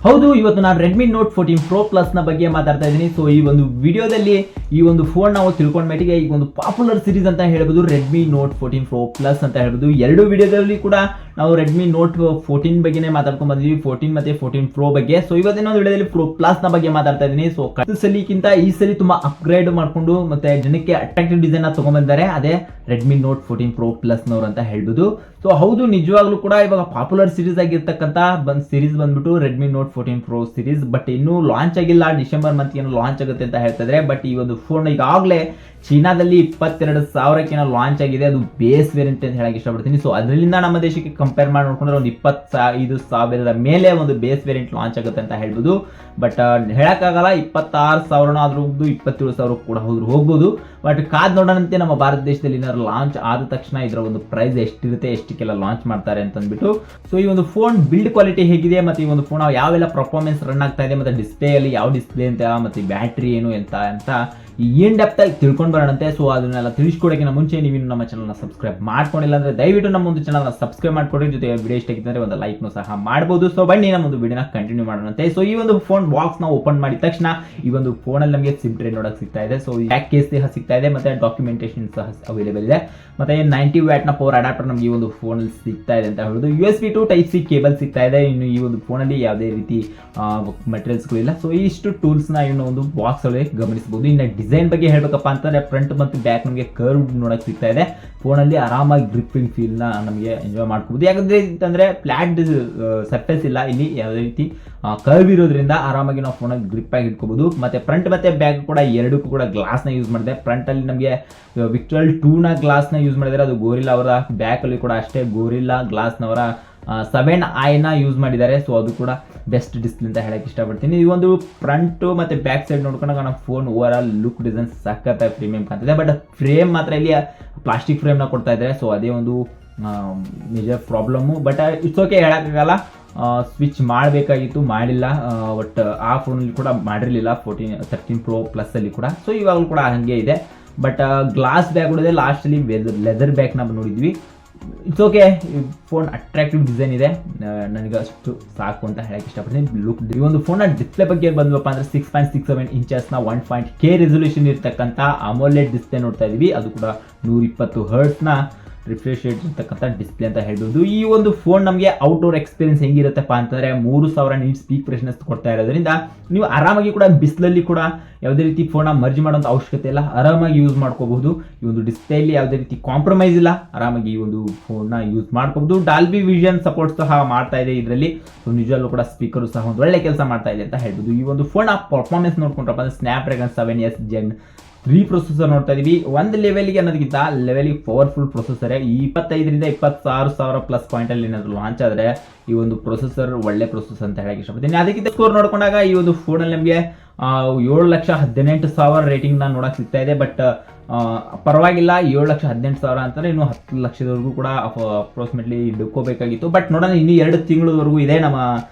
ಹೌದು, ಇವತ್ತು ನಾನು ರೆಡ್ಮಿ ನೋಟ್ 14 ಪ್ರೋ ಪ್ಲಸ್ ನ ಬಗ್ಗೆ ಮಾತಾಡ್ತಾ ಇದ್ದೀನಿ. ಸೊ ಈ ಒಂದು ವಿಡಿಯೋದಲ್ಲಿ ಈ ಒಂದು ಫೋನ್ ನಾವು ತಿಳ್ಕೊಂಡ ಮಟ್ಟಿಗೆ ಈ ಒಂದು ಪಾಪ್ಯುಲರ್ ಸೀರೀಸ್ ಅಂತ ಹೇಳ್ಬೋದು ರೆಡ್ಮಿ ನೋಟ್ 14 ಪ್ರೋ ಪ್ಲಸ್ ಅಂತ ಹೇಳ್ಬೋದು. ಎರಡು ವಿಡಿಯೋದಲ್ಲಿ ಕೂಡ ನಾವು ರೆಡ್ಮಿ ನೋಟ್ 14 ಬಗ್ಗೆನೇ ಮಾತಾಡ್ಕೊಂಡು ಬಂದಿದ್ವಿ, 14 ಮತ್ತೆ 14 ಪ್ರೋ ಬಗ್ಗೆ. ಸೊ ಇವತ್ತಿನ ಒಂದು ವಿಡಿಯೋದಲ್ಲಿ ಪ್ರೋ ಪ್ಲಸ್ ನ ಬಗ್ಗೆ ಮಾತಾಡ್ತಾ ಇದ್ದೀನಿ. ಸೊ ಕಳೆದ ಸಲಿಕ್ಕಿಂತ ಈ ಸಲ ತುಂಬಾ ಅಪ್ಗ್ರೇಡ್ ಮಾಡ್ಕೊಂಡು ಮತ್ತೆ ಜನಕ್ಕೆ ಅಟ್ರಾಕ್ಟಿವ್ ಡಿಸೈನ್ ನ ತಗೊಂಡ್ಬಂದಿದ್ದಾರೆ, ಅದೇ ರೆಡ್ಮಿ ನೋಟ್ 14 ಪ್ರೋ ಪ್ಲಸ್ ನವರು ಅಂತ ಹೇಳ್ಬೋದು. ಸೊ ಹೌದು, ನಿಜವಾಗ್ಲೂ ಕೂಡ ಇವಾಗ ಪಾಪ್ಯುಲರ್ ಸೀರೀಸ್ ಆಗಿರ್ತಕ್ಕಂಥ ಸೀರೀಸ್ ಬಂದ್ಬಿಟ್ಟು Redmi Note 14 pro series. But ಇನ್ನೂ ಲಾಂಚ್ ಆಗಿಲ್ಲ, ಡಿಸೆಂಬರ್ ಮಂತ್ ಏನೋ ಲಾಂಚ್ ಆಗುತ್ತೆ ಅಂತ ಹೇಳ್ತಾ ಇದ್ದಾರೆ. ಬಟ್ ಈ ಒಂದು ಫೋನ್ ಈಗಾಗಲೇ ಚೀನಾದಲ್ಲಿ 22,000 ಲಾಂಚ್ ಆಗಿದೆ. ಅದು ಬೇಸ್ ವೇರಿಯಂಟ್ ಅಂತ ಹೇಳಕ್ ಇಷ್ಟಪಡ್ತೀನಿ. ಸೊ ಅದರಿಂದ ನಮ್ಮ ದೇಶಕ್ಕೆ ಕಂಪೇರ್ ಮಾಡಿ ನೋಡ್ಕೊಂಡ್ರೆ ಒಂದು 25,000 ಮೇಲೆ ಒಂದು ಬೇಸ್ ವೇರಿಯಂಟ್ ಲಾಂಚ್ ಆಗುತ್ತೆ ಅಂತ ಹೇಳ್ಬೋದು. ಬಟ್ ಹೇಳಕ್ಕಾಗಲ್ಲ, 26,000 ಆದ್ರೂ 27,000 ಕೂಡ ಹೋಗ್ಬೋದು. ಬಟ್ ಕಾದ್ ನೋಡೋಣಂತೆ ನಮ್ಮ ಭಾರತ ದೇಶದಲ್ಲಿ ಏನಾದ್ರು ಲಾಂಚ್ ಆದ ತಕ್ಷಣ ಇದರ ಒಂದು ಪ್ರೈಸ್ ಎಷ್ಟಿರುತ್ತೆ, ಎಷ್ಟಕ್ಕೆಲ್ಲ ಲಾಂಚ್ ಮಾಡ್ತಾರೆ ಅಂತ ಅಂದ್ಬಿಟ್ಟು. ಸೊ ಈ ಒಂದು ಫೋನ್ ಬಿಲ್ಡ್ ಕ್ವಾಲಿಟಿ ಹೇಗಿದೆ, ಮತ್ತೆ ಈ ಒಂದು ಫೋನ್ ಯಾವೆಲ್ಲ ಪರ್ಫಾರ್ಮೆನ್ಸ್ ರನ್ ಆಗ್ತಾ ಇದೆ, ಮತ್ತೆ ಡಿಸ್ಪ್ಲೇ ಅಲ್ಲಿ ಯಾವ ಡಿಸ್ಪ್ಲೇ ಅಂತ, ಮತ್ತೆ ಬ್ಯಾಟ್ರಿ ಏನು ಅಂತ ಏನ್ ಡೆಪ್ತ್ ಆಗಿ ತಿಳ್ಕೊಂಡು ಬರೋಣಂತೆ. ಸೊ ಅದನ್ನೆಲ್ಲ ತಿಳಿಸ್ಕೊಡೋಕ್ಕಿಂತ ಮುಂಚೆ ನೀವು ನಮ್ಮ ಚಾನಲ್ನ ಸಬ್ಸ್ಕ್ರೈಬ್ ಮಾಡ್ಕೊಂಡಿಲ್ಲ ಅಂದ್ರೆ ದಯವಿಟ್ಟು ನಮ್ಮ ಒಂದು ಚಾನಲ್ನ ಸಬ್ಸ್ಕ್ರೈಬ್ ಮಾಡ್ಕೊಡಿ. ಜೊತೆ ವಿಡಿಯೋ ಇಷ್ಟ ಆಗಿದ್ರೆ ಒಂದು ಲೈಕ್ನು ಸಹ ಮಾಡಬಹುದು. ಸೊ ಬನ್ನಿ ನಮ್ಮ ಒಂದು ವಿಡಿಯೋನ ಕಂಟಿನ್ಯೂ ಮಾಡೋಣಂತೆ. ಸೊ ಈ ಒಂದು ಫೋನ್ ಬಾಕ್ಸ್ ನಾವು ಓಪನ್ ಮಾಡಿದ ತಕ್ಷಣ ಈ ಒಂದು ಫೋನ್ ಅಲ್ಲಿ ನಮಗೆ ಸಿಮ್ ಟ್ರೇ ನೋಡಕ್ ಸಿಗ್ತಾ ಇದೆ. ಸೊ ಬ್ಯಾಕ್ ಕೇಸ್ ಸಹ ಸಿಗ್ತಾ ಇದೆ, ಮತ್ತೆ ಡಾಕ್ಯುಮೆಂಟೇಶನ್ ಸಹ ಅವೈಲೇಬಲ್ ಇದೆ. ಮತ್ತೆ 90 ವ್ಯಾಟ್ ನ ಪವರ್ ಅಡಾಪ್ಟರ್ ನಮಗೆ ಈ ಒಂದು ಫೋನ್ ಅಲ್ಲಿ ಸಿಗ್ತಾ ಇದೆ ಅಂತ ಹೇಳೋದು. USB to Type-C ಕೇಬಲ್ ಸಿಗ್ತಾ ಇದೆ. ಇನ್ನು ಈ ಒಂದು ಫೋನ್ ಅಲ್ಲಿ ಯಾವುದೇ ರೀತಿ ಮೆಟೀರಿಯಲ್ಸ್ಗಳಿಲ್ಲ. ಸೊ ಇಷ್ಟು ಟೂಲ್ಸ್ ನ ಇನ್ನು ಒಂದು ಬಾಕ್ಸ್ ಒಳಗೆ ಗಮನಿಸಬಹುದು. ಇನ್ನು ಡಿಸೈನ್ ಬಗ್ಗೆ ಹೇಳ್ಬೇಕಪ್ಪ ಅಂತಂದ್ರೆ ಫ್ರಂಟ್ ಮತ್ತು ಬ್ಯಾಕ್ ನಮಗೆ ಕರ್ವ್ ನೋಡಕ್ ಸಿಗ್ತಾ ಇದೆ. ಫೋನ್ ಅಲ್ಲಿ ಆರಾಮಾಗಿ ಗ್ರಿಪ್ಪಿಂಗ್ ಫೀಲ್ ನ ನಮಗೆ ಎಂಜಾಯ್ ಮಾಡ್ಕೋಬಹುದು. ಯಾಕಂದ್ರೆ ಅಂತಂದ್ರೆ ಫ್ಲಾಟ್ ಸರ್ಫೇಸ್ ಇಲ್ಲ, ಇಲ್ಲಿ ಯಾವುದೇ ರೀತಿ ಕರ್ವ್ ಇರೋದ್ರಿಂದ ಆರಾಮಾಗಿ ನಾವು ಫೋನ್ ಗ್ರಿಪ್ ಆಗಿ ಇಟ್ಕೋಬಹುದು. ಮತ್ತೆ ಫ್ರಂಟ್ ಮತ್ತೆ ಬ್ಯಾಕ್ ಕೂಡ ಎರಡಕ್ಕೂ ಕೂಡ ಗ್ಲಾಸ್ ನ ಯೂಸ್ ಮಾಡಿದೆ. ಫ್ರಂಟ್ ಅಲ್ಲಿ ನಮಗೆ ವಿಕ್ಟಲ್ 2 ನ ಗ್ಲಾಸ್ ನ ಯೂಸ್ ಮಾಡಿದ್ದಾರೆ, ಅದು ಗೋರಿಲ್ಲಾ ಅವರ. ಬ್ಯಾಕ್ ಅಲ್ಲಿ ಕೂಡ ಅಷ್ಟೇ ಗೋರಿಲ್ಲಾ ಗ್ಲಾಸ್ ನವರ 7i ನ ಯೂಸ್ ಮಾಡಿದ್ದಾರೆ. ಸೊ ಅದು ಕೂಡ ಬೆಸ್ಟ್ ಡಿಸ್ಪ್ಲೇ ಅಂತ ಹೇಳಕ್ ಇಷ್ಟಪಡ್ತೀನಿ. ಈ ಒಂದು ಫ್ರಂಟ್ ಮತ್ತೆ ಬ್ಯಾಕ್ ಸೈಡ್ ನೋಡ್ಕೊಂಡಾಗ ನಮ್ಮ phone over all look design ಸಖತ್ತಾಗಿ ಪ್ರೀಮಿಯಂ ಕಾಣ್ತಿದೆ. ಬಟ್ ಫ್ರೇಮ್ ಮಾತ್ರ ಇಲ್ಲಿ ಪ್ಲಾಸ್ಟಿಕ್ ಫ್ರೇಮ್ ನ ಕೊಡ್ತಾ ಇದ್ದಾರೆ. ಸೊ ಅದೇ ಒಂದು major problem. But it's okay, ಹೇಳಕ್ಕಾಗಲ್ಲ. ಸ್ವಿಚ್ ಮಾಡಬೇಕಾಗಿತ್ತು, ಮಾಡಿಲ್ಲ. ಬಟ್ ಆ ಫೋನಲ್ಲಿ ಕೂಡ ಮಾಡಿರಲಿಲ್ಲ 13 ಪ್ರೋ ಪ್ಲಸ್ ಅಲ್ಲಿ ಕೂಡ. ಸೊ ಇವಾಗಲೂ ಕೂಡ ಹಂಗೆ ಇದೆ. ಬಟ್ ಗ್ಲಾಸ್ ಬ್ಯಾಗ್ ಕೂಡ ಲಾಸ್ಟ್ ಅಲ್ಲಿ ಲೆದರ್ ಬ್ಯಾಗ್ ನ ನೋಡಿದ್ವಿ. It's okay, phone attractive design ಇದೆ, ನನಗೆ ಅಷ್ಟು ಸಾಕು ಅಂತ ಹೇಳಕ್ ಇಷ್ಟಪಡ್ತೀನಿ. ಲುಕ್ ಈ ಒಂದು ಫೋನ್ ಡಿಸ್ಪ್ಲೇ ಬಗ್ಗೆ ಬಂದ್ವಪ್ಪ ಅಂದ್ರೆ 6.67 ಇಂಚಸ್ ನ 1.K ರೆಸೊಲ್ಯೂಷನ್ ಇರ್ತಕ್ಕಂಥ ಅಮೋಲೆಡ್ ಡಿಸ್ಪ್ಲೇ ನೋಡ್ತಾ ಇದೀವಿ. ಅದು ಕೂಡ 120 ಹರ್ಟ್ಸ್ ನ ರಿಫ್ರೆಶ್ ರೇಟ್ ಇರ್ತಕ್ಕಂಥ ಡಿಸ್ಪ್ಲೇ ಅಂತ ಹೇಳ್ಬೋದು. ಈ ಒಂದು ಫೋನ್ ನಮಗೆ ಔಟ್ಡೋರ್ ಎಕ್ಸ್ಪೀರಿಯನ್ಸ್ ಹೆಂಗಿರುತ್ತಪ್ಪ ಅಂತಂದ್ರೆ 3000 ನಿಟ್ ಸ್ಪೀಕ್ ಫ್ರೆಶ್ನೆಸ್ ಕೊಡ್ತಾ ಇರೋದ್ರಿಂದ ನೀವು ಆರಾಮಾಗಿ ಕೂಡ ಬಿಸಿಲಲ್ಲಿ ಕೂಡ ಯಾವುದೇ ರೀತಿ ಫೋನ್ ಮರ್ಜ್ ಮಾಡುವಂತ ಅವಶ್ಯಕತೆ ಇಲ್ಲ, ಆರಾಮಾಗಿ ಯೂಸ್ ಮಾಡ್ಕೋಬಹುದು. ಈ ಒಂದು ಡಿಸ್ಪ್ಲೇಲಿ ಯಾವುದೇ ರೀತಿ ಕಾಂಪ್ರಮೈಸ್ ಇಲ್ಲ, ಆರಾಮಾಗಿ ಈ ಒಂದು ಫೋನ್ ಯೂಸ್ ಮಾಡ್ಕೋಬಹುದು. ಡಾಲ್ಬಿ ವಿಷನ್ ಸಪೋರ್ಟ್ ಸಹ ಮಾಡ್ತಾ ಇದೆ ಇದರಲ್ಲಿ. ಸೊ ನಿಜವಲ್ಲೂ ಕೂಡ ಸ್ಪೀಕರ್ ಸಹ ಒಂದು ಒಳ್ಳೆ ಕೆಲಸ ಮಾಡ್ತಾ ಇದೆ ಅಂತ ಹೇಳ್ಬೋದು. ಈ ಒಂದು ಫೋನ್ ಪರ್ಫಾರ್ಮೆನ್ಸ್ ನೋಡ್ಕೊಂಡ್ರಪ್ಪ ಅಂದ್ರೆ ಸ್ನ್ಯಾಪ್ಡ್ರ್ಯಾಗನ್ 7S gen3 ಪ್ರೊಸೆಸರ್ ನೋಡ್ತಾ ಇದೀವಿ. ಒಂದು ಲೆವೆಲ್ಗೆ ಅನ್ನೋದಕ್ಕಿಂತ ಲೆವೆಲ್ಗೆ ಪವರ್ಫುಲ್ ಪ್ರೊಸೆಸರ್. 25,000 ರಿಂದ 26,000 ಪ್ಲಸ್ ಪಾಯಿಂಟ್ ಅಲ್ಲಿ ಏನಾದ್ರು ಲಾಂಚ್ ಆದ್ರೆ ಈ ಒಂದು ಪ್ರೊಸೆಸರ್ ಒಳ್ಳೆ ಪ್ರೊಸೆಸರ್ ಅಂತ ಹೇಳಕ್ ಇಷ್ಟಪಡ್ತೀನಿ. ಅದಕ್ಕಿಂತ ಸ್ಕೋರ್ ನೋಡ್ಕೊಂಡಾಗ ಈ ಒಂದು ಫೋನ್ ಅಲ್ಲಿ ನಮಗೆ 7,18,000 ರೇಟಿಂಗ್ ನ ನೋಡಕ್ ಸಿಗ್ತಾ ಇದೆ. ಬಟ್ ಪರವಾಗಿಲ್ಲ, 7,18,000 ಅಂತಂದ್ರೆ ಇನ್ನು 10 ಲಕ್ಷದವರೆಗೂ ಕೂಡ ಅಪ್ರೋಕ್ಸಿಮೇಟ್ಲಿ ಹಿಡ್ಕೋಬೇಕಾಗಿತ್ತು. ಬಟ್ ನೋಡೋಣ, ಇನ್ನು 2 ತಿಂಗಳವರೆಗೂ ಇದೆ ನಮ್ಮ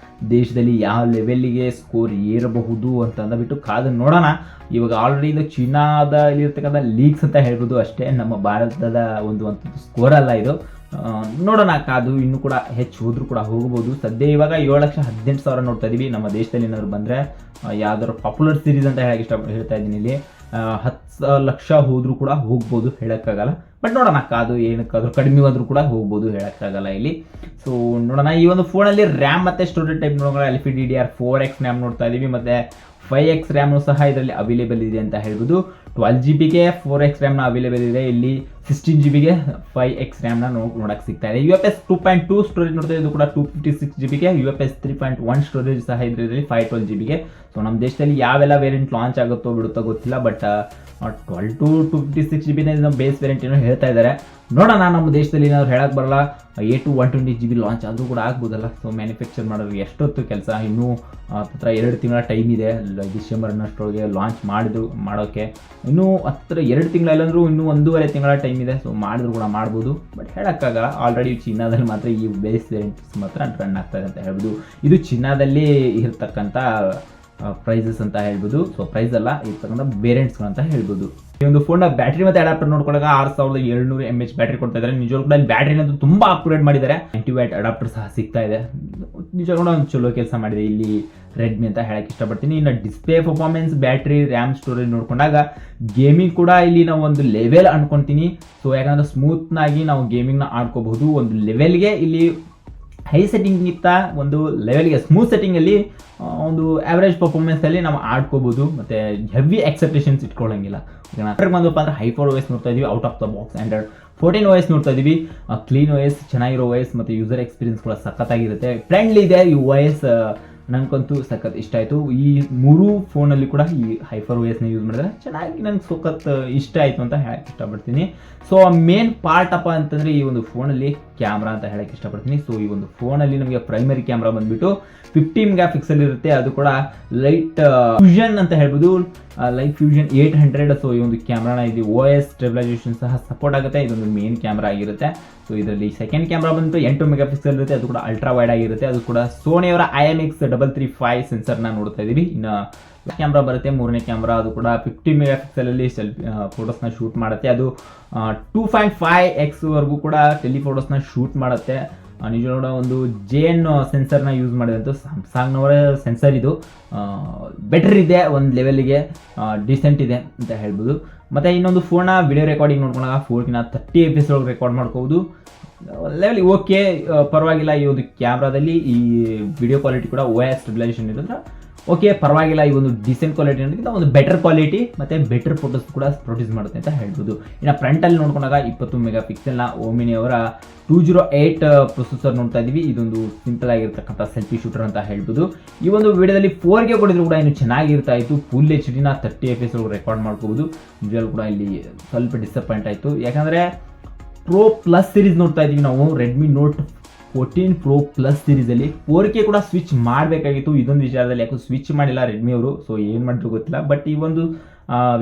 ದೇಶದಲ್ಲಿ ಯಾವ ಲೆವೆಲ್ಗೆ ಸ್ಕೋರ್ ಏರಬಹುದು ಅಂತ ಅಂದ್ಬಿಟ್ಟು ಕಾದು ನೋಡೋಣ. ಇವಾಗ ಆಲ್ರೆಡಿ ಇದು ಚೀನಾದಲ್ಲಿ ಇರ್ತಕ್ಕಂಥ ಲೀಕ್ಸ್ ಅಂತ ಹೇಳ್ಬೋದು ಅಷ್ಟೇ, ನಮ್ಮ ಭಾರತದ ಒಂದು ಸ್ಕೋರ್ ಅಲ್ಲ ಇದು. ನೋಡೋಣ, ಕಾದು ಇನ್ನು ಕೂಡ ಹೆಚ್ಚು ಹೋದ್ರೂ ಕೂಡ ಹೋಗ್ಬೋದು. ಸದ್ಯ ಇವಾಗ 7,18,000 ನೋಡ್ತಾ ಇದೀವಿ. ನಮ್ಮ ದೇಶದಲ್ಲಿ ಏನಾದ್ರು ಬಂದ್ರೆ ಯಾವ್ದಾದ್ರು ಪಾಪ್ಯುಲರ್ ಸೀರೀಸ್ ಅಂತ ಹೇಳ್ತಾ ಇದ್ದೀನಿ ಇಲ್ಲಿ 10 ಲಕ್ಷ ಹೋದ್ರೂ ಕೂಡ ಹೋಗ್ಬೋದು, ಹೇಳಕ್ಕಾಗಲ್ಲ. ಬಟ್ ನೋಡೋಣ, ಕಾದು ಏನಕ್ಕಾದ್ರೂ ಕಡಿಮೆ ಆದ್ರೂ ಕೂಡ ಹೋಗ್ಬೋದು, ಹೇಳಕ್ಕಾಗಲ್ಲ ಇಲ್ಲಿ. ಸೊ ನೋಡೋಣ, ಈ ಒಂದು ಫೋನಲ್ಲಿ ರ್ಯಾಮ್ ಮತ್ತೆ ಸ್ಟೋರೇಜ್ ಟೈಪ್ ನೋಡೋಣ. LPDDR4X ರ್ಯಾಮ್ ನೋಡ್ತಾ ಇದೀವಿ, ಮತ್ತೆ 5X ರ್ಯಾಮ್ ಸಹ ಇದರಲ್ಲಿ ಅವೈಲೇಬಲ್ ಇದೆ ಅಂತ ಹೇಳ್ಬೋದು. 12GB 4X ರ್ಯಾಮ್ ನ ಅವೈಲೇಬಲ್ ಇದೆ. ಇಲ್ಲಿ 16GB 5X ರ್ಯಾಮ್ ನ ನೋಡಕ್ ಸಿಗ್ತಾ ಇದೆ. UFS 2.2 ಸ್ಟೋರೇಜ್ ನೋಡ್ತಾ ಇದು ಕೂಡ 256GB. UFS 3.1 ಸ್ಟೋರೇಜ್ ಸಹ ಇದರಲ್ಲಿ 512GB. ಸೊ ನಮ್ಮ ದೇಶದಲ್ಲಿ ಯಾವೆಲ್ಲ ವೇರಿಯಂಟ್ ಲಾಂಚ್ ಆಗುತ್ತೋ ಬಿಡುತ್ತೋ ಗೊತ್ತಿಲ್ಲ. But 12 to 256GB base variant ಏನೋ ಹೇಳ್ತಾ ಇದ್ದಾರೆ. ನೋಡೋಣ, ನಮ್ಮ ದೇಶದಲ್ಲಿ ಏನಾದ್ರು ಹೇಳಕ್ ಬರಲ್ಲ. 8 to 120GB ಲಾಂಚ್ ಆದ್ರೂ ಕೂಡ ಆಗ್ಬೋದಲ್ಲ. ಸೊ ಮ್ಯಾನುಫ್ಯಾಕ್ಚರ್ ಮಾಡೋರಿಗೆ ಎಷ್ಟೊತ್ತು ಕೆಲಸ, ಇನ್ನೂ ಹತ್ರ 2 ತಿಂಗಳ ಟೈಮ್ ಇದೆ. ಡಿಸೆಂಬರ್ ಅನ್ನಷ್ಟೊಳಗೆ ಲಾಂಚ್ ಮಾಡೋಕೆ ಇನ್ನೂ ಹತ್ರ 2 ತಿಂಗಳ ಇಲ್ಲಾಂದ್ರೂ ಇನ್ನೂ 1.5 ತಿಂಗಳ ಟೈಮ್ ಇದೆ. ಸೊ ಮಾಡಿದ್ರು ಕೂಡ ಮಾಡ್ಬೋದು, ಬಟ್ ಹೇಳಕ್ಕಾಗಲ್ಲ. ಆಲ್ರೆಡಿ ಚೀನಾದಲ್ಲಿ ಮಾತ್ರ ಈ ಬೇಸ್ ವೇರಿಯಂಟ್ಸ್ ಮಾತ್ರ ರನ್ ಆಗ್ತಾ ಇದೆ ಅಂತ ಹೇಳ್ಬೋದು. ಇದು ಚೀನಾದಲ್ಲಿ ಇರತಕ್ಕಂಥ ಪ್ರೈಸಸ್ ಅಂತ ಹೇಳ್ಬೋದು. ಸೊ ಪ್ರೈಸ್ ಅಲ್ಲ, ಇರ್ತಕ್ಕಂಥ ವೇರಿಯಂಟ್ಸ್ಗಳು ಅಂತ ಹೇಳ್ಬೋದು. ಈ ಒಂದು ಫೋನ್ನ ಬ್ಯಾಟ್ರಿ ಮತ್ತೆ ಅಡಾಪ್ಟರ್ ನೋಡ್ಕೊಂಡಾಗ 6700 mAh ಬ್ಯಾಟ್ರಿ ಕೊಡ್ತಾ ಇದ್ದಾರೆ. ನಿಜವಾಗ್ಲೂ ಕೂಡ ಬ್ಯಾಟ್ರಿನ ತುಂಬಾ ಅಪ್ಗ್ರೇಡ್ ಮಾಡಿದ್ದಾರೆ. 90 ವ್ಯಾಟ್ ಅಡಾಪ್ಟರ್ ಸಹ ಸಿಗ್ತಾ ಇದೆ. ನಿಜವಾಗ್ಲೂ ಕೂಡ ಒಂದು ಚಲೋ ಕೆಲಸ ಮಾಡಿದೆ ಇಲ್ಲಿ ರೆಡ್ಮಿ ಅಂತ ಹೇಳಕ್ ಇಷ್ಟಪಡ್ತೀನಿ. ಇನ್ನು display performance, battery, RAM, storage ನೋಡ್ಕೊಂಡಾಗ ಗೇಮಿಂಗ್ ಕೂಡ ಇಲ್ಲಿ ನಾವು ಒಂದು ಲೆವೆಲ್ ಅನ್ಕೊಂತೀನಿ. ಸೊ ಯಾಕಂದ್ರೆ ಸ್ಮೂತ್ನಾಗಿ ನಾವು ಗೇಮಿಂಗ್ನ ಆಡ್ಕೋಬಹುದು. ಒಂದು ಲೆವೆಲ್ಗೆ ಇಲ್ಲಿ ಹೈ ಸೆಟ್ಟಿಂಗ್ಗಿಂತ ಒಂದು ಲೆವೆಲ್ಗೆ ಸ್ಮೂತ್ ಸೆಟ್ಟಿಂಗಲ್ಲಿ ಒಂದು ಆವ್ರೇಜ್ ಪರ್ಫಾರ್ಮೆನ್ಸಲ್ಲಿ ನಾವು ಆಡ್ಕೋಬೋದು. ಮತ್ತು ಹೆವಿ ಎಕ್ಸೆಪ್ಟೇಷನ್ಸ್ ಇಟ್ಕೊಳ್ಳೋಂಗಿಲ್ಲ. ಬಂದಪ್ಪ ಅಂದರೆ ಹೈಪರ್ OS ನೋಡ್ತಾ ಇದೀವಿ, out of the box Android 14 OS ನೋಡ್ತಾ ಇದೀವಿ. ಕ್ಲೀನ್ OS, ಚೆನ್ನಾಗಿರೋ OS ಮತ್ತು ಯೂಸರ್ ಎಕ್ಸ್ಪೀರಿಯನ್ಸ್ ಕೂಡ ಸಖತ್ತಾಗಿರುತ್ತೆ. ಫ್ರೆಂಡ್ಲಿ ಇದೆ ಈ OS. ನನಗಂತೂ ಸಖತ್ ಇಷ್ಟ ಆಯಿತು. ಈ 3 ಫೋನಲ್ಲಿ ಕೂಡ ಈ ಹೈಪರ್ OSನ ಯೂಸ್ ಮಾಡಿದ್ರೆ ಚೆನ್ನಾಗಿ ನನಗೆ ಸಖತ್ ಇಷ್ಟ ಆಯಿತು ಅಂತ ಹೇಳಕ್ಕೆ ಇಷ್ಟಪಡ್ತೀನಿ. ಸೊ ಮೇನ್ ಪಾರ್ಟ್ ಅಪ್ಪ ಅಂತಂದರೆ ಈ ಒಂದು ಫೋನಲ್ಲಿ ಕ್ಯಾಮ್ರಾ ಅಂತ ಹೇಳಕ್ಕೆ ಇಷ್ಟಪಡ್ತೀನಿ. ಸೊ ಈ ಒಂದು ಫೋನಲ್ಲಿ ನಮಗೆ ಪ್ರೈಮರಿ ಕ್ಯಾಮ್ರಾ ಬಂದುಬಿಟ್ಟು 50 ಮೆಗಾಪಿಕ್ಸೆಲ್ ಇರುತ್ತೆ. ಅದು ಕೂಡ ಲೈಟ್ ಫ್ಯೂಷನ್ ಅಂತ ಹೇಳ್ಬೋದು, ಲೈಟ್ ಫ್ಯೂಷನ್ 800. ಸೊ ಈ ಒಂದು ಕ್ಯಾಮ್ರಾನ ಇದು OS ಸ್ಟೆಬಿಲೈಸೇಷನ್ ಸಹ ಸಪೋರ್ಟ್ ಆಗುತ್ತೆ. ಇದೊಂದು ಮೇನ್ ಕ್ಯಾಮ್ರಾ ಆಗಿರುತ್ತೆ. ಸೊ ಇದರಲ್ಲಿ ಸೆಕೆಂಡ್ ಕ್ಯಾಮ್ರಾ ಬಂದು 8 ಮೆಗಾಪಿಕ್ಸೆಲ್ ಇರುತ್ತೆ. ಅದು ಕೂಡ ಅಲ್ಟ್ರಾ ವೈಡ್ ಆಗಿರುತ್ತೆ. ಅದು ಕೂಡ ಸೋನಿಯವರ IMX335 ಸೆನ್ಸರ್ನ ನೋಡ್ತಾ ಇದ್ದೀವಿ. ಇನ್ನು ಕ್ಯಾಮ್ರಾ ಬರುತ್ತೆ, ಮೂರನೇ ಕ್ಯಾಮ್ರಾ. ಅದು ಕೂಡ 50 ಮೆಗಾಪಿಕ್ಸೆಲಲ್ಲಿ ಫೋಟೋಸ್ನ ಶೂಟ್ ಮಾಡುತ್ತೆ. ಅದು 2.5x ವರೆಗೂ ಕೂಡ ಟೆಲಿಫೋಟೋಸ್ನ ಶೂಟ್ ಮಾಡುತ್ತೆ. ನಿಜವಾದ ಒಂದು ಜೇನ್ ಸೆನ್ಸರ್ನ ಯೂಸ್ ಮಾಡಿದಂಥ ಸ್ಯಾಮ್ಸಂಗ್ನವರ ಸೆನ್ಸರ್ ಇದು ಬೆಟರ್ ಇದೆ, ಒಂದು ಲೆವೆಲ್ಗೆ ಡಿಸೆಂಟ್ ಇದೆ ಅಂತ ಹೇಳ್ಬೋದು. ಮತ್ತು ಇನ್ನೊಂದು ಫೋನ್ನ ವಿಡಿಯೋ ರೆಕಾರ್ಡಿಂಗ್ ನೋಡ್ಕೊಂಡಾಗ 4K 30 FPS ಒಳಗೆ ರೆಕಾರ್ಡ್ ಮಾಡ್ಕೋಬೋದು. ಲೆವೆಲ್ ಓಕೆ, ಪರವಾಗಿಲ್ಲ. ಈ ಒಂದು ಕ್ಯಾಮ್ರಾದಲ್ಲಿ ಈ ವಿಡಿಯೋ ಕ್ವಾಲಿಟಿ ಕೂಡ OS ಸ್ಟೆಬಿಲೈಸೇಷನ್ ಇರೋದ್ರ ಓಕೆ, ಪರವಾಗಿಲ್ಲ. ಈ ಒಂದು ಡಿಸೆಂಟ್ ಕ್ವಾಲಿಟಿ ಅನ್ನೋದಕ್ಕಿಂತ ಒಂದು ಬೆಟರ್ ಕ್ವಾಲಿಟಿ ಮತ್ತು ಬೆಟರ್ ಫೋಟೋಸ್ ಕೂಡ ಪ್ರೊಡ್ಯೂಸ್ ಮಾಡುತ್ತೆ ಅಂತ ಹೇಳ್ಬೋದು. ಇನ್ನು ಫ್ರಂಟಲ್ಲಿ ನೋಡ್ಕೊಂಡಾಗ 20 ಮೆಗಾಪಿಕ್ಸೆಲ್ನ ಓಮಿನಿಯವರ 208 ಪ್ರೊಸೆಸರ್ ನೋಡ್ತಾ ಇದ್ದೀವಿ. ಇದೊಂದು ಸಿಂಪಲ್ ಆಗಿರ್ತಕ್ಕಂಥ ಸೆಲ್ಫಿ ಶೂಟರ್ ಅಂತ ಹೇಳ್ಬೋದು. ಈ ಒಂದು ವಿಡಿಯೋದಲ್ಲಿ 4K ಕೊಡಿದ್ರು ಕೂಡ ಇನ್ನು ಚೆನ್ನಾಗಿರ್ತಾ ಇತ್ತು. ಫುಲ್ HD 30 FPS ಒಳಗೆ ರೆಕಾರ್ಡ್ ಮಾಡ್ಕೋಬೋದು. ನಿಜವಾಗ್ಲೂ ಕೂಡ ಇಲ್ಲಿ ಸ್ವಲ್ಪ ಡಿಸಪಾಯಿಂಟ್ ಆಯಿತು. ಯಾಕಂದರೆ ಪ್ರೋ ಪ್ಲಸ್ ಸೀರೀಸ್ ನೋಡ್ತಾ ಇದ್ದೀವಿ ನಾವು. ರೆಡ್ಮಿ ನೋಟ್ 14 ಪ್ರೋ ಪ್ಲಸ್ ಸೀರೀಸಲ್ಲಿ 4K ಕೂಡ ಸ್ವಿಚ್ ಮಾಡಬೇಕಾಗಿತ್ತು. ಇದೊಂದು ವಿಚಾರದಲ್ಲಿ ಯಾಕೋ ಸ್ವಿಚ್ ಮಾಡಿಲ್ಲ ರೆಡ್ಮಿ ಅವರು. ಸೊ ಏನು ಮಾಡಿದ್ರು ಗೊತ್ತಿಲ್ಲ, ಬಟ್ ಈ ಒಂದು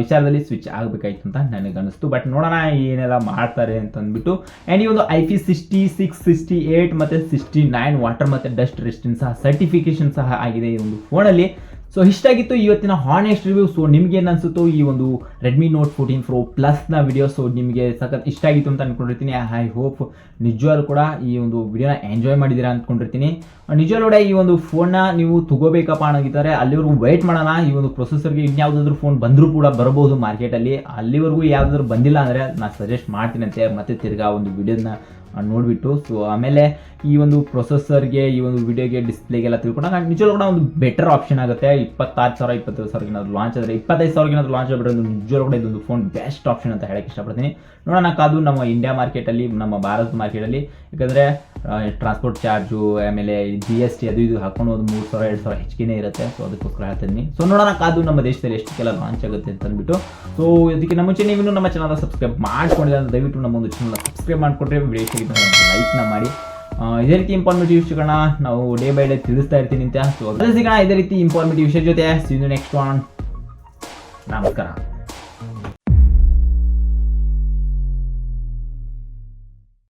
ವಿಚಾರದಲ್ಲಿ ಸ್ವಿಚ್ ಆಗಬೇಕಾಯ್ತು ಅಂತ ನನಗನ್ನಿಸ್ತು. ಬಟ್ ನೋಡೋಣ ಏನೆಲ್ಲ ಮಾಡ್ತಾರೆ ಅಂತ ಅಂದ್ಬಿಟ್ಟು. ಆ್ಯಂಡ್ ಈ ಒಂದು IP66, 68 ಮತ್ತು 69 ವಾಟರ್ ಮತ್ತು ಡಸ್ಟ್ ರೆಸಿಸ್ಟೆನ್ಸ್ ಸಹ ಸರ್ಟಿಫಿಕೇಶನ್ ಸಹ ಆಗಿದೆ ಈ ಒಂದು ಫೋನಲ್ಲಿ. ಸೊ ಇಷ್ಟಾಗಿತ್ತು ಇವತ್ತಿನ ಹಾನೆಸ್ಟ್ ರಿವ್ಯೂ. ಸೊ ನಿಮ್ಗೆ ಏನು ಅನಿಸುತ್ತೋ ಈ ಒಂದು ರೆಡ್ಮಿ ನೋಟ್ 14 ಪ್ರೋ ಪ್ಲಸ್ನ ವಿಡಿಯೋ. ಸೊ ನಿಮಗೆ ಸಖತ್ ಇಷ್ಟ ಆಗಿತ್ತು ಅಂತ ಅಂದ್ಕೊಂಡಿರ್ತೀನಿ. ಐ ಹೋಪ್ ನಿಜವಾಗ್ಲೂ ಕೂಡ ಈ ಒಂದು ವಿಡಿಯೋನ ಎಂಜಾಯ್ ಮಾಡಿದ್ದೀರಾ ಅಂದ್ಕೊಂಡಿರ್ತೀನಿ. ನಿಜವಾಗ್ಲೂ ಕೂಡ ಈ ಒಂದು ಫೋನ್ನ ನೀವು ತಗೋಬೇಕಪ್ಪ ಅನ್ನೋಗಿದ್ದಾರೆ ಅಲ್ಲಿವರೆಗೂ ವೆಯ್ಟ್ ಮಾಡೋಣ. ಈ ಒಂದು ಪ್ರೊಸೆಸರ್ಗೆ ಇನ್ಯಾವುದಾದ್ರೂ ಫೋನ್ ಬಂದರೂ ಕೂಡ ಬರಬಹುದು ಮಾರ್ಕೆಟಲ್ಲಿ. ಅಲ್ಲಿವರೆಗೂ ಯಾವುದಾದ್ರೂ ಬಂದಿಲ್ಲ ಅಂದರೆ ನಾನು ಸಜೆಸ್ಟ್ ಮಾಡ್ತೀನಂತೆ ಮತ್ತೆ ತಿರ್ಗಾ ಒಂದು ವಿಡಿಯೋನ ನೋಡಿಬಿಟ್ಟು. ಸೊ ಆಮೇಲೆ ಈ ಒಂದು ಪ್ರೊಸೆಸರ್ಗೆ, ಈ ಒಂದು ವಿಡಿಯೋಗೆ, ಡಿಸ್ಪ್ಲೇಗೆಲ್ಲ ತಿಳ್ಕೊಂಡಾಗ ನಿಜವಾಗ್ಲೂ ಕೂಡ ಒಂದು ಬೆಟರ್ ಆಪ್ಷನ್ ಆಗುತ್ತೆ. 26,000 27,000 ಏನಾದ್ರು ಲಾಂಚ್ ಆದರೆ 25,000 ಏನಾದ್ರು ಲಾಂಚ್ ಆಗಿಬಿಟ್ರೆ ನಿಜವಾಗ್ಲೂ ಕೂಡ ಇದೊಂದು ಫೋನ್ ಬೆಸ್ಟ್ ಆಪ್ಷನ್ ಅಂತ ಹೇಳಕ್ಕೆ ಇಷ್ಟಪಡ್ತೀನಿ. ನೋಡೋಣ ಕಾದು ನಮ್ಮ ಇಂಡಿಯಾ ಮಾರ್ಕೆಟಲ್ಲಿ, ನಮ್ಮ ಭಾರತ ಮಾರ್ಕೆಟಲ್ಲಿ. ಯಾಕಂದರೆ ಟ್ರಾನ್ಸ್ಪೋರ್ಟ್ ಚಾರ್ಜು, ಆಮೇಲೆ GST ಅದು ಇದು ಹಾಕೊಂಡು ಒಂದು 3,000 2,000 ಹೆಚ್ಚಿಗೆ ಇರುತ್ತೆ. ಸೊ ಅದಕ್ಕೋಸ್ಕರ ಹೇಳ್ತೀನಿ. ಸೊ ನೋಡೋಣ ಕಾದು ನಮ್ಮ ದೇಶದಲ್ಲಿ ಎಷ್ಟಕ್ಕೆಲ್ಲ ಲಾಂಚ್ ಆಗುತ್ತೆ ಅಂತ ಅಂದ್ಬಿಟ್ಟು. ಸೊ ಇದಕ್ಕೆ ನಮ್ಮ ಮುಂಚೆ ನೀವು ನಮ್ಮ ಚಾನಲ್ ಸಬ್ಸ್ಕ್ರೈಬ್ ಮಾಡ್ಕೊಂಡಿಲ್ಲ ಅಂದರೆ ದಯವಿಟ್ಟು ನಮ್ಮ ಒಂದು ಚಾನಲ್ ಸಬ್ಸ್ಕ್ರೈಬ್ ಮಾಡಿಕೊಟ್ರೆ ವಿಡಿಯೋ ಲೈಕ್ನ ಮಾಡಿ. ಇದೇ ರೀತಿ ಇಂಫಾರ್ಮೇಟಿವ್ ವಿಷಯಗಳನ್ನ ನಾವು ಡೇ ಬೈ ಡೇ ತಿಳಿಸ್ತಾ ಇರ್ತೀನಿ ಅಂತ. ಸೊ ಅದೇ ಸಿಗೋಣ ಇದೇ ರೀತಿ ಇಂಫಾರ್ಮೇಟಿವ್ ವಿಷಯ ಜೊತೆ. See you next one. ನಮಸ್ಕಾರ.